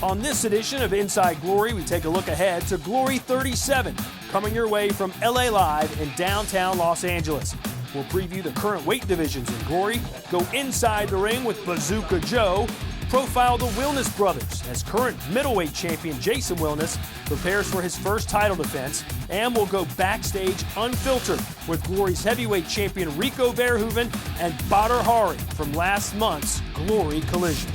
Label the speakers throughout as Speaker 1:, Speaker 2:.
Speaker 1: On this edition of Inside Glory, we take a look ahead to Glory 37, coming your way from LA Live in downtown Los Angeles. We'll preview the current weight divisions in Glory, go inside the ring with Bazooka Joe, profile the Wildens brothers as current middleweight champion Jason Wildens prepares for his first title defense, and we'll go backstage unfiltered with Glory's heavyweight champion Rico Verhoeven and Badr Hari from last month's Glory Collision.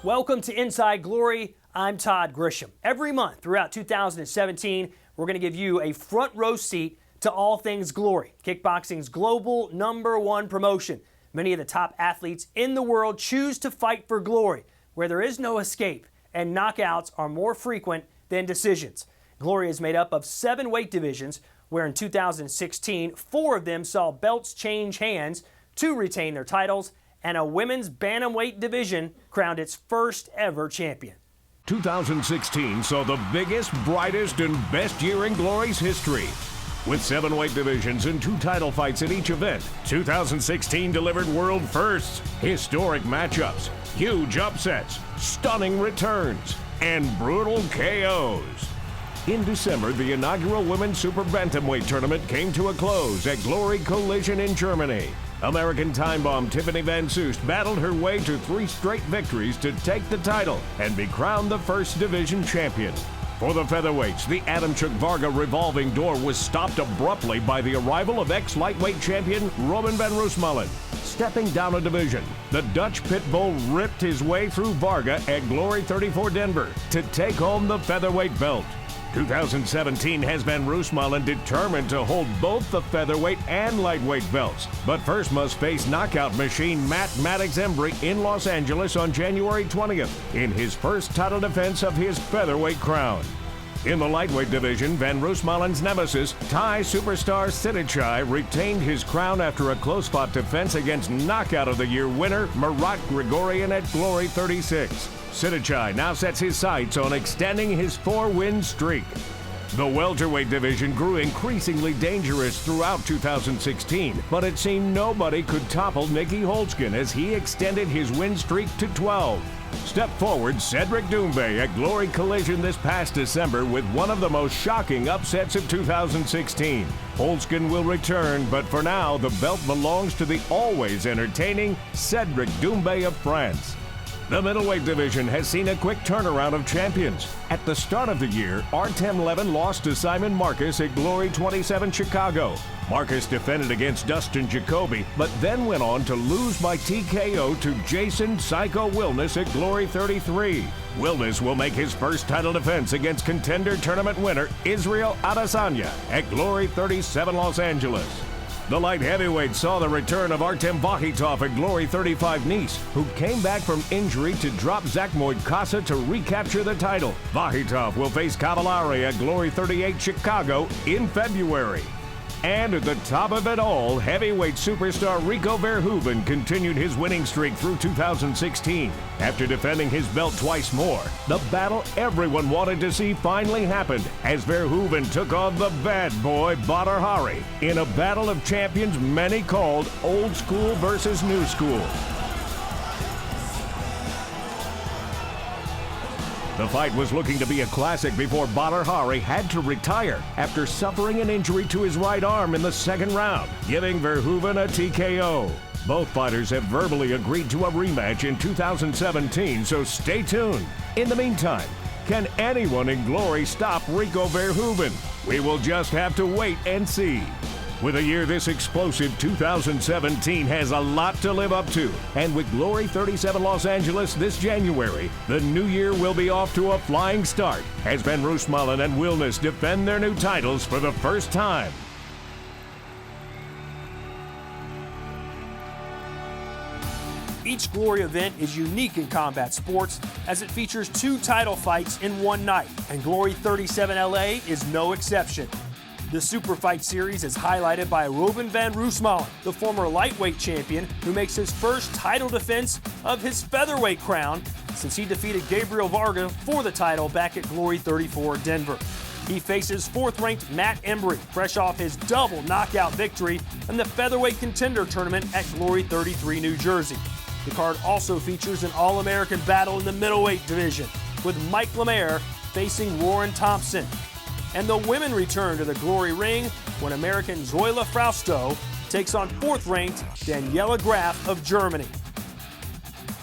Speaker 1: Welcome to Inside Glory. I'm Todd Grisham. Every month throughout 2017, we're going to give you a front row seat to all things Glory, kickboxing's global #1 promotion. Many of the top athletes in the world choose to fight for glory, where there is no escape and knockouts are more frequent than decisions. Glory is made up of 7 weight divisions, where in 2016, 4 of them saw belts change hands, 2 retain their titles, and a women's bantamweight division crowned its first ever champion.
Speaker 2: 2016 saw the biggest, brightest, and best year in Glory's history. With 7 weight divisions and 2 title fights at each event, 2016 delivered world firsts, historic matchups, huge upsets, stunning returns, and brutal KOs. In December, the inaugural Women's Super Bantamweight tournament came to a close at GLORY Collision in Germany. American time bomb Tiffany Van Soest battled her way to 3 straight victories to take the title and be crowned the first division champion. For the featherweights, the Adamchuk Varga revolving door was stopped abruptly by the arrival of ex-lightweight champion Robin van Roosmalen. Stepping down a division, the Dutch Pitbull ripped his way through Varga at GLORY 34 Denver to take home the featherweight belt. 2017 has Van Roosmalen determined to hold both the featherweight and lightweight belts, but first must face knockout machine Matt Maddox Embry in Los Angeles on January 20th in his first title defense of his featherweight crown. In the lightweight division, Van Roosmalen's nemesis, Thai superstar Sidichai, retained his crown after a close-fought defense against Knockout of the Year winner Marat Grigorian at GLORY 36. Sidichai now sets his sights on extending his 4-win streak. The welterweight division grew increasingly dangerous throughout 2016, but it seemed nobody could topple Nicky Holtzkin as he extended his win streak to 12. Step forward Cedric Doumbé at GLORY Collision this past December with one of the most shocking upsets of 2016. Holtzkin will return, but for now, the belt belongs to the always entertaining Cedric Doumbé of France. The middleweight division has seen a quick turnaround of champions. At the start of the year, Artem Levin lost to Simon Marcus at GLORY 27 Chicago. Marcus defended against Dustin Jacoby, but then went on to lose by TKO to Jason Psycho Wildens at GLORY 33. Wildens will make his first title defense against contender tournament winner Israel Adesanya at GLORY 37 Los Angeles. The light heavyweight saw the return of Artem Vakhitov at GLORY 35 Nice, who came back from injury to drop Zakhmoid Kassa to recapture the title. Vakhitov will face Cavallari at GLORY 38 Chicago in February. And at the top of it all, heavyweight superstar Rico Verhoeven continued his winning streak through 2016. After defending his belt twice more, the battle everyone wanted to see finally happened as Verhoeven took on the bad boy Badr Hari in a battle of champions many called old school versus new school. The fight was looking to be a classic before Badr Hari had to retire after suffering an injury to his right arm in the second round, giving Verhoeven a TKO. Both fighters have verbally agreed to a rematch in 2017, so stay tuned. In the meantime, can anyone in Glory stop Rico Verhoeven? We will just have to wait and see. With a year this explosive, 2017 has a lot to live up to. And with GLORY 37 Los Angeles this January, the new year will be off to a flying start as Van Roosmalen and Wildens defend their new titles for the first time.
Speaker 1: Each Glory event is unique in combat sports as it features 2 title fights in one night, and GLORY 37 LA is no exception. The Super Fight Series is highlighted by Robin van Roosmalen, the former lightweight champion who makes his first title defense of his featherweight crown since he defeated Gabriel Varga for the title back at GLORY 34 Denver. He faces 4th-ranked Matt Embry, fresh off his double knockout victory in the featherweight contender tournament at GLORY 33, New Jersey. The card also features an All-American battle in the middleweight division, with Mike Lemaire facing Warren Thompson. And the women return to the GLORY ring when American Zoila Frausto takes on 4th-ranked Daniela Graf of Germany.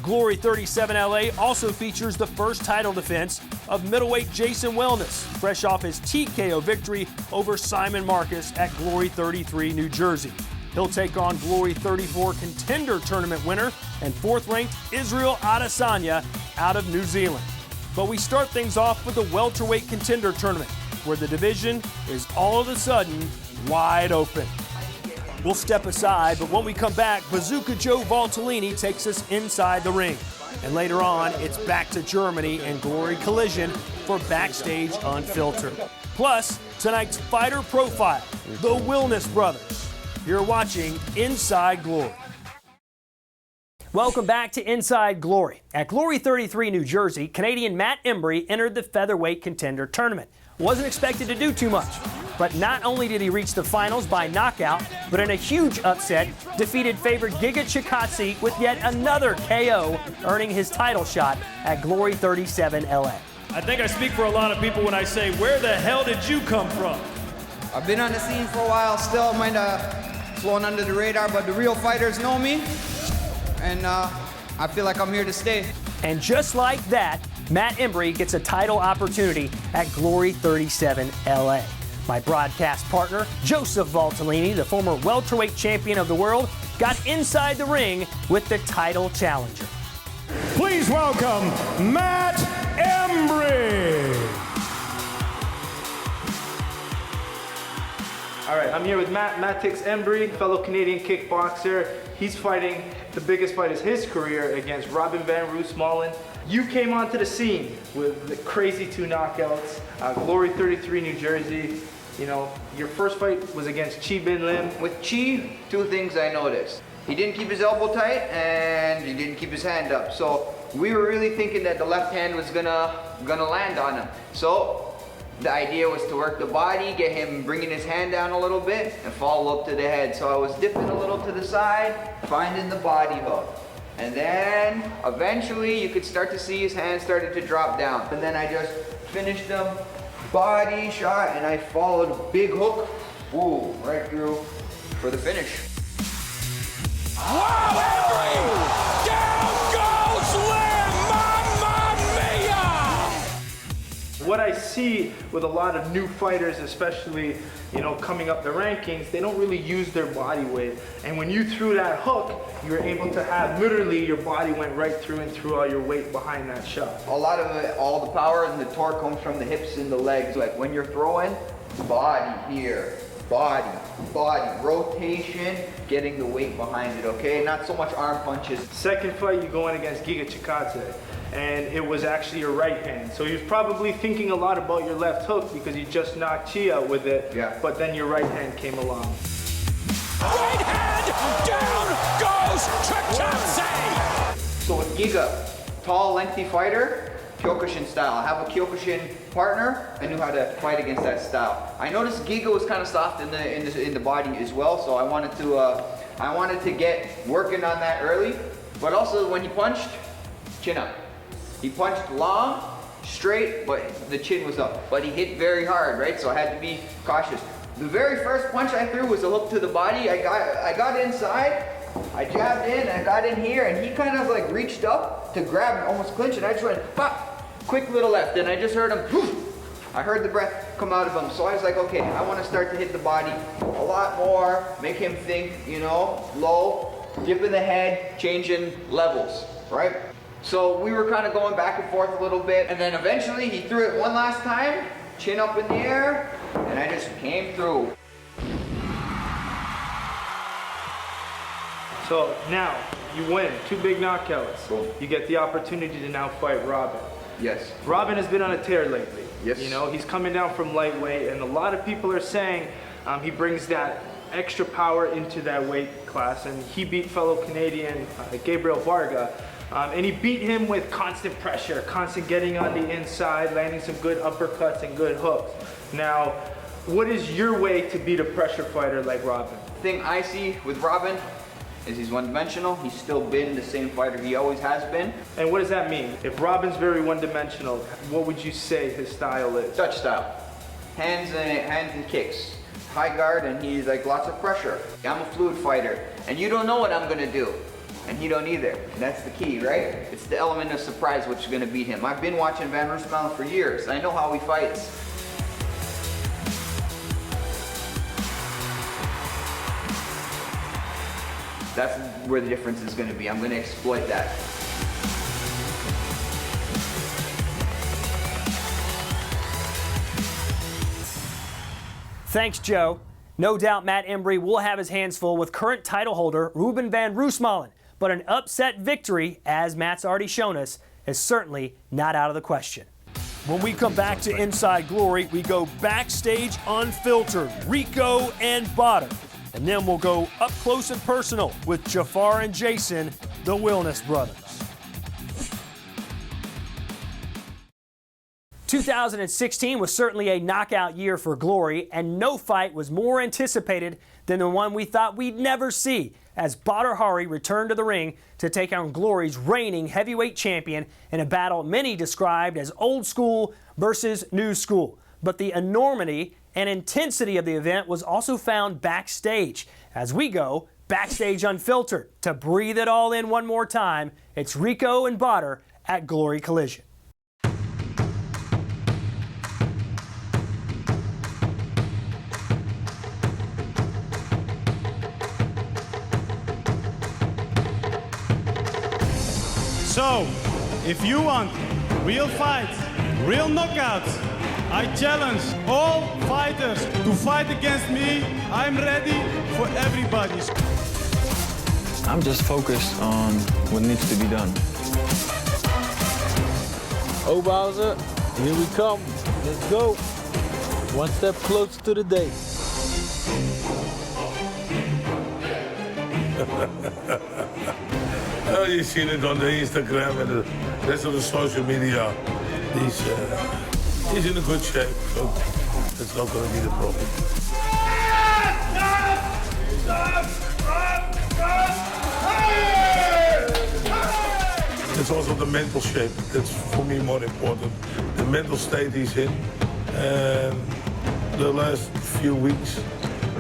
Speaker 1: GLORY 37 LA also features the first title defense of middleweight Jason Wellness, fresh off his TKO victory over Simon Marcus at GLORY 33, New Jersey. He'll take on GLORY 34 contender tournament winner and 4th-ranked Israel Adesanya out of New Zealand. But we start things off with the welterweight contender tournament, where the division is all of a sudden wide open. We'll step aside, but when we come back, Bazooka Joe Valtellini takes us inside the ring. And later on, it's back to Germany and GLORY Collision for Backstage Unfiltered. Plus, tonight's fighter profile, the Wilden brothers. You're watching Inside GLORY. Welcome back to Inside GLORY. At GLORY 33, New Jersey, Canadian Matt Embry entered the featherweight contender tournament. Wasn't expected to do too much, but not only did he reach the finals by knockout, but in a huge upset, defeated favorite Giga Chikadze with yet another KO, earning his title shot at GLORY 37 LA.
Speaker 3: I think I speak for a lot of people when I say, where the hell did you come from?
Speaker 4: I've been on the scene for a while, still might flown under the radar, but the real fighters know me, and I feel like I'm here to stay.
Speaker 1: And just like that, Matt Embry gets a title opportunity at GLORY 37 LA. My broadcast partner, Joseph Valtellini, the former welterweight champion of the world, got inside the ring with the title challenger.
Speaker 2: Please welcome Matt Embry.
Speaker 3: All right, I'm here with Matt Embry, fellow Canadian kickboxer. He's fighting the biggest fight of his career against Robin Van Roosmalen. You came onto the scene with the crazy 2 knockouts, GLORY 33, New Jersey. You know, your first fight was against Chi Bin Lim.
Speaker 4: With Chi, 2 things I noticed. He didn't keep his elbow tight and he didn't keep his hand up. So we were really thinking that the left hand was gonna land on him. So the idea was to work the body, get him bringing his hand down a little bit and follow up to the head. So I was dipping a little to the side, finding the body hook. And then eventually you could start to see his hand started to drop down. And then I just finished him, body shot, and I followed big hook, woo, right through for the finish.
Speaker 5: Wow, Embry! Down goes Lim! Mamma mia!
Speaker 3: What I see with a lot of new fighters, especially, you know, coming up the rankings, they don't really use their body weight. And when you threw that hook, you were able to have, literally, your body went right through and threw all your weight behind that shot.
Speaker 4: A lot of it, all the power and the torque comes from the hips and the legs. Like when you're throwing, body here, body, rotation, getting the weight behind it, okay? Not so much arm punches.
Speaker 3: Second fight, you go in against Giga Chikadze, and it was actually your right hand. So he was probably thinking a lot about your left hook because you just knocked Chi out with it,
Speaker 4: yeah.
Speaker 3: But then your right hand came along.
Speaker 5: Right hand! Down goes Chikadze!
Speaker 4: So with Giga, tall, lengthy fighter, Kyokushin style. I have a Kyokushin partner. I knew how to fight against that style. I noticed Giga was kind of soft in the body as well, so I wanted to get working on that early. But also when he punched, chin up. He punched long, straight, but the chin was up. But he hit very hard, right? So I had to be cautious. The very first punch I threw was a hook to the body. I got inside, I jabbed in, I got in here, and he kind of like reached up to grab and almost clinch, and I just went, pop, quick little left, and I just heard him, whoosh. I heard the breath come out of him. So I was like, okay, I want to start to hit the body a lot more, make him think, you know, low, dip in the head, changing levels, right? So we were kind of going back and forth a little bit, and then eventually he threw it one last time, chin up in the air, and I just came through.
Speaker 3: So now, you win, 2 big knockouts.
Speaker 4: Cool.
Speaker 3: You get the opportunity to now fight Robin.
Speaker 4: Yes.
Speaker 3: Robin has been on a tear lately.
Speaker 4: Yes.
Speaker 3: You know, he's coming down from lightweight, and a lot of people are saying he brings that extra power into that weight class, and he beat fellow Canadian Gabriel Varga. And he beat him with constant pressure, constant getting on the inside, landing some good uppercuts and good hooks. Now, what is your way to beat a pressure fighter like Robin?
Speaker 4: The thing I see with Robin is he's one-dimensional. He's still been the same fighter he always has been.
Speaker 3: And what does that mean? If Robin's very one-dimensional, what would you say his style is?
Speaker 4: Dutch style. Hands and kicks. High guard, and he's like lots of pressure. I'm a fluid fighter, and you don't know what I'm gonna do. And he don't either. And that's the key, right? It's the element of surprise which is gonna beat him. I've been watching Van Roosmalen for years. I know how he fights. That's where the difference is gonna be. I'm gonna exploit that.
Speaker 1: Thanks, Joe. No doubt Matt Embry will have his hands full with current title holder Ruben van Roosmalen, but an upset victory, as Matt's already shown us, is certainly not out of the question. When we come back to Inside Glory, we go backstage unfiltered, Rico and Botter. And then we'll go up close and personal with Jafar and Jason, the Wilden brothers. 2016 was certainly a knockout year for Glory, and no fight was more anticipated than the one we thought we'd never see, as Badr Hari returned to the ring to take on Glory's reigning heavyweight champion in a battle many described as old school versus new school. But the enormity and intensity of the event was also found backstage. As we go backstage unfiltered to breathe it all in one more time, it's Rico and Botter at Glory Collision.
Speaker 6: So, if you want real fights, real knockouts, I challenge all fighters to fight against me. I'm ready for everybody.
Speaker 7: I'm just focused on what needs to be done.
Speaker 8: Oh, Bowser, here we come. Let's go. One step closer to the day.
Speaker 9: Oh, you've seen it on the Instagram and the rest of the social media. He's in a good shape, so that's not going to be the problem. It's also the mental shape. That's for me more important. The mental state he's in. And the last few weeks,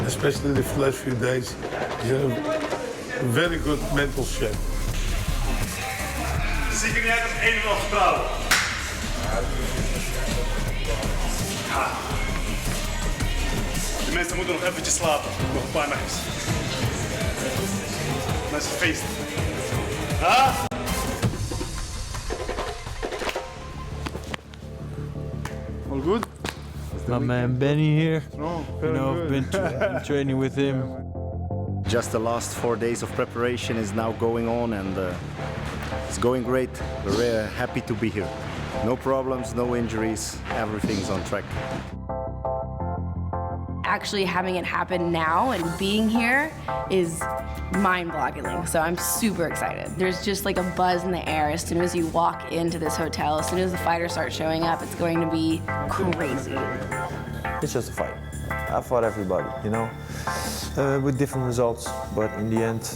Speaker 9: especially the last few days, he's in a very good mental shape.
Speaker 10: Zeker niet als één en al vertrouwen. Ja. De mensen moeten nog eventjes slapen. Nog een paar nachts. Dan is het feest. Ha?
Speaker 3: All good?
Speaker 8: My man Benny here. You know, I've been training with him.
Speaker 11: Just the last 4 days of preparation is now going on, and it's going great. We're very happy to be here. No problems, no injuries, everything's on track.
Speaker 12: Actually having it happen now and being here is mind-boggling, so I'm super excited. There's just like a buzz in the air as soon as you walk into this hotel. As soon as the fighters start showing up, it's going to be crazy.
Speaker 8: It's just a fight. I fought everybody, you know, with different results, but in the end,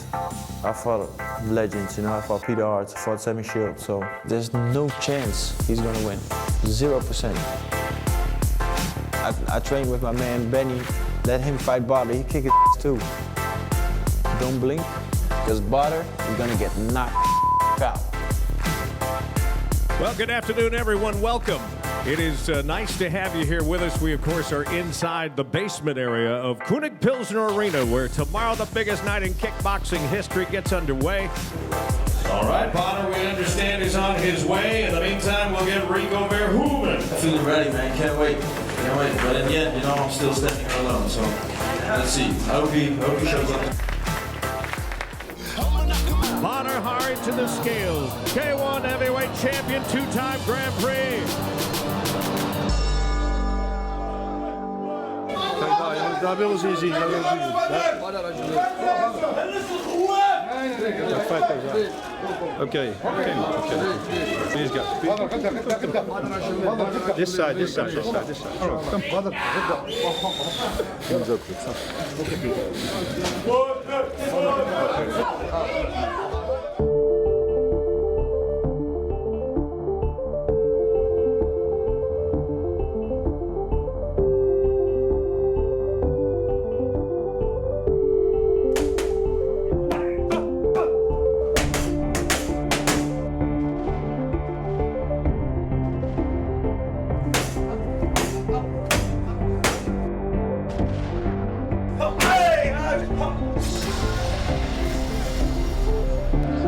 Speaker 8: I fought legends, you know, I fought Peter Hart, I fought Sammy Shield, so there's no chance he's gonna win, 0%. I trained with my man Benny, let him fight Badr, he kick his too. Don't blink, because Badr is gonna get knocked out.
Speaker 2: Well, good afternoon, everyone. Welcome. It is nice to have you here with us. We, of course, are inside the basement area of König Pilsner Arena, where tomorrow the biggest night in kickboxing history gets underway.
Speaker 5: All right, Potter, we understand is on his way. In the meantime, we'll get Rico Verhoeven.
Speaker 8: Feeling ready, man, can't wait. Can't wait, but in the end, you know, I'm still standing here alone, so let's see. I hope he shows up.
Speaker 2: Badr Hari to the scales. K1 heavyweight champion, two-time Grand Prix.
Speaker 9: Daar willen ze je zien. Daar willen ze je zien. Ja, vet is
Speaker 13: Okay. These guys. This side. All right, come.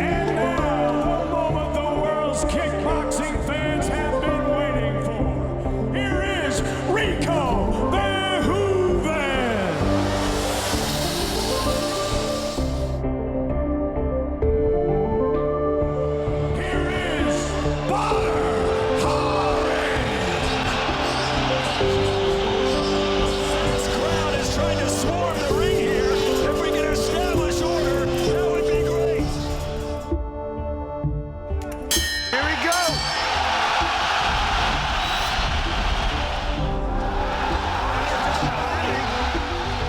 Speaker 2: And now, the moment the world's kickboxing fans have been waiting for. Here is Rico Verhoeven. Here is Badr Hari. This crowd is trying to swarm the ring here. If we can establish order, that would be great.
Speaker 10: Here we go.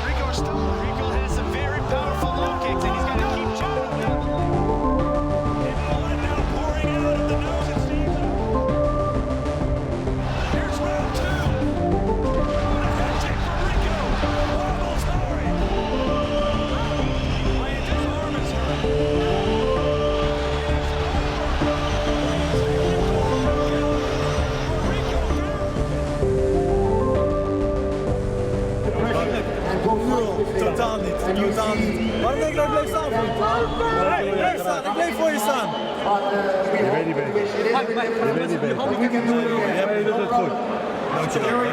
Speaker 10: Rico has some very powerful low kicks, and he's got to keep jumping them. And blood now pouring out of the nose, it seems. Here's round two. What a head kick from Rico. Wobbles Hari. His arm is hurt.
Speaker 6: Totaal niet. Waarom denk je dat ik blijf staan, vriend? Ik bleef voor je staan. Je weet niet beter. Je doet het goed. Dankjewel.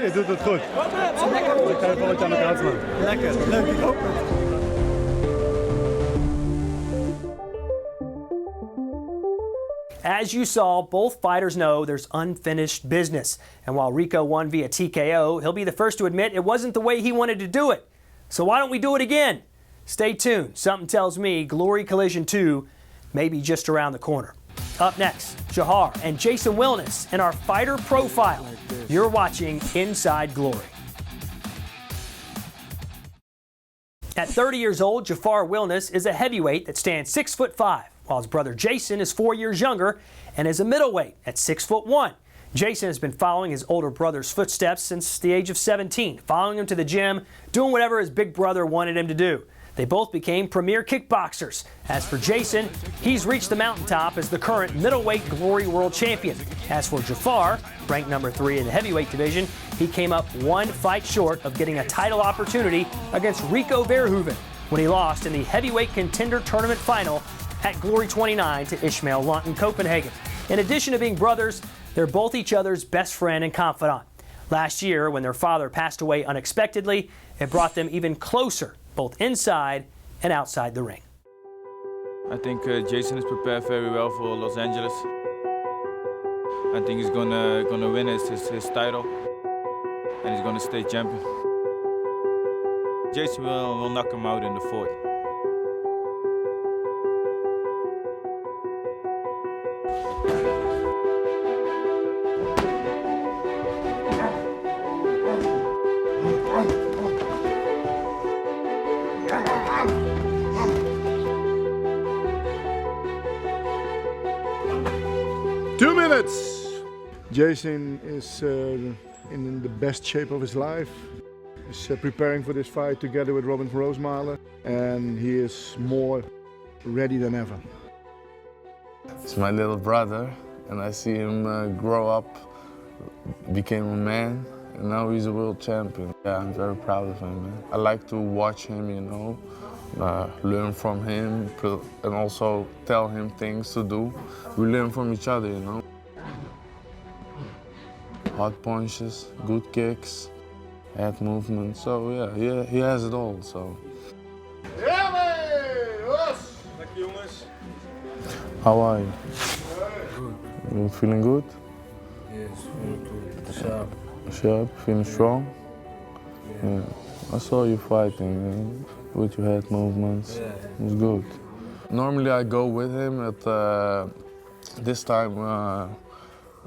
Speaker 6: Je doet het goed. Ik ga even wat aan elkaar slaan. Lekker. Leuk, ik hoop het.
Speaker 1: As you saw, both fighters know there's unfinished business. And while Rico won via TKO, he'll be the first to admit it wasn't the way he wanted to do it. So why don't we do it again? Stay tuned. Something tells me Glory Collision 2 may be just around the corner. Up next, Jafar and Jason Wilness in our fighter profile. You're watching Inside Glory. At 30 years old, Jafar Wilness is a heavyweight that stands 6'5", while his brother Jason is 4 years younger and is a middleweight at 6'1". Jason has been following his older brother's footsteps since the age of 17, following him to the gym, doing whatever his big brother wanted him to do. They both became premier kickboxers. As for Jason, he's reached the mountaintop as the current middleweight Glory World Champion. As for Jafar, ranked number 3 in the heavyweight division, he came up one fight short of getting a title opportunity against Rico Verhoeven when he lost in the heavyweight contender tournament final at Glory 29 to Ishmael Lunt in Copenhagen. In addition to being brothers, they're both each other's best friend and confidant. Last year, when their father passed away unexpectedly, it brought them even closer, both inside and outside the ring.
Speaker 14: I think Jason is prepared very well for Los Angeles. I think he's gonna win his title, and he's gonna stay champion. Jason will knock him out in the fourth.
Speaker 15: 2 minutes! Jason is in the best shape of his life. He's preparing for this fight together with Robin van Roosmalen, and he is more ready than ever.
Speaker 16: It's my little brother, and I see him grow up, became a man, and now he's a world champion. Yeah, I'm very proud of him, man. I like to watch him, you know, learn from him, and also tell him things to do. We learn from each other, you know. Hot punches, good kicks, head movement, so yeah, he has it all, so. How are you?
Speaker 17: Good.
Speaker 16: You feeling good?
Speaker 17: Yes, feeling good. Sharp.
Speaker 16: Sharp, feeling strong? Yeah. I saw you fighting, with your head movements.
Speaker 17: Yeah.
Speaker 16: It was good. Normally I go with him. This time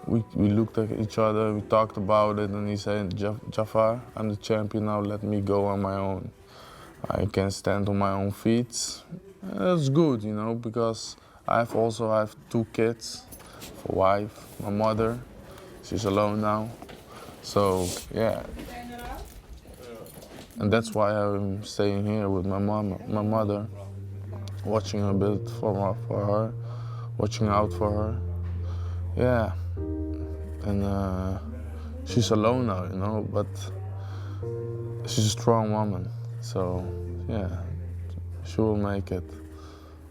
Speaker 16: we looked at each other, we talked about it, and he said, Jafar, I'm the champion now, let me go on my own. I can stand on my own feet. That's good, you know, because I have 2 kids, a wife, my mother. She's alone now. So, yeah. And that's why I'm staying here with my mother, watching a bit for her, watching out for her. Yeah. And she's alone now, you know, but she's a strong woman. So, yeah, she will make it.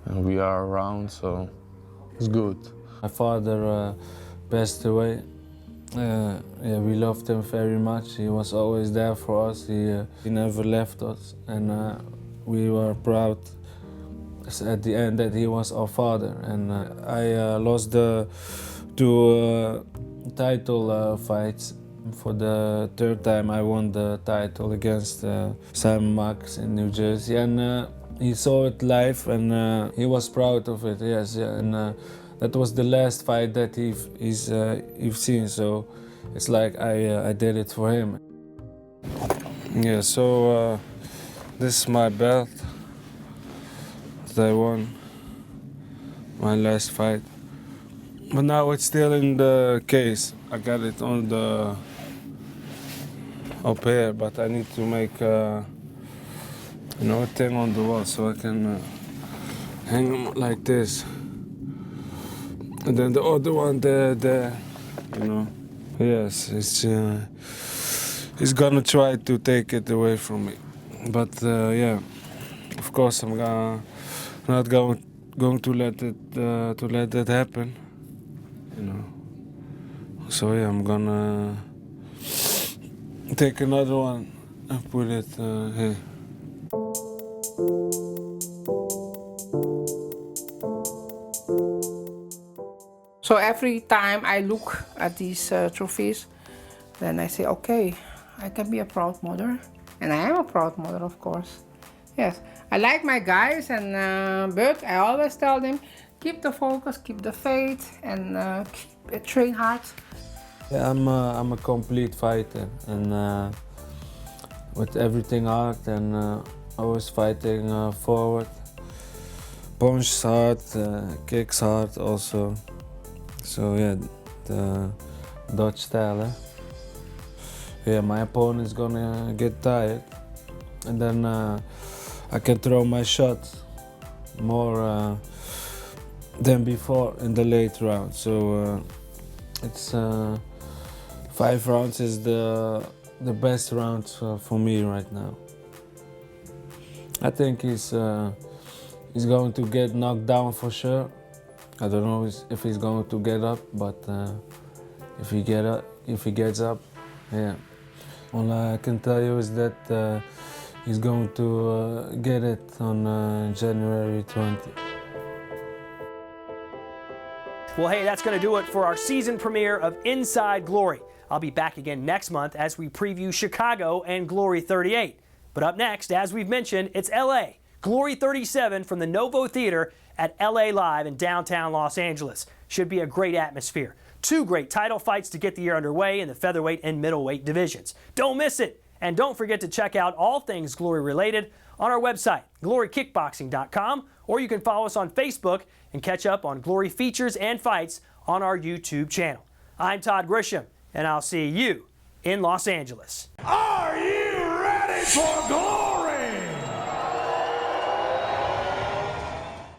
Speaker 16: And we are around, so it's good.
Speaker 17: My father passed away. Yeah, we loved him very much. He was always there for us. He never left us, and we were proud at the end that he was our father. And I lost the 2 title fights. For the 3rd time, I won the title against Simon Max in New Jersey, and he saw it live, and he was proud of it. Yes, yeah, and that was the last fight that he's seen. So it's like I did it for him. Yeah. So this is my belt that I won my last fight, but now it's still in the case. I got it on the up here, but I need to make a thing on the wall so I can hang them like this. And then the other one there, you know. Yes, he's gonna try to take it away from me. But yeah, of course I'm not going to let that happen, you know. So yeah, I'm gonna take another one and put it here.
Speaker 18: So every time I look at these trophies, then I say, okay, I can be a proud mother. And I am a proud mother, of course. Yes, I like my guys, but I always tell them, keep the focus, keep the faith, and train hard.
Speaker 17: Yeah, I'm a complete fighter, and with everything hard, and always fighting forward. Punches hard, kicks hard also. So yeah, the Dutch style. Yeah, my opponent's gonna get tired, and then I can throw my shots more than before in the late round. So it's 5 rounds is the best round for me right now. I think he's going to get knocked down for sure. I don't know if he's going to get up, but if he gets up, yeah. All I can tell you is that he's going to get it on January 20.
Speaker 1: Well, hey, that's going to do it for our season premiere of Inside Glory. I'll be back again next month as we preview Chicago and Glory 38. But up next, as we've mentioned, it's LA, Glory 37 from the Novo Theater at LA Live in downtown Los Angeles. Should be a great atmosphere. 2 great title fights to get the year underway in the featherweight and middleweight divisions. Don't miss it. And don't forget to check out all things Glory related on our website, glorykickboxing.com, or you can follow us on Facebook and catch up on Glory features and fights on our YouTube channel. I'm Todd Grisham, and I'll see you in Los Angeles.
Speaker 10: Are you ready for glory?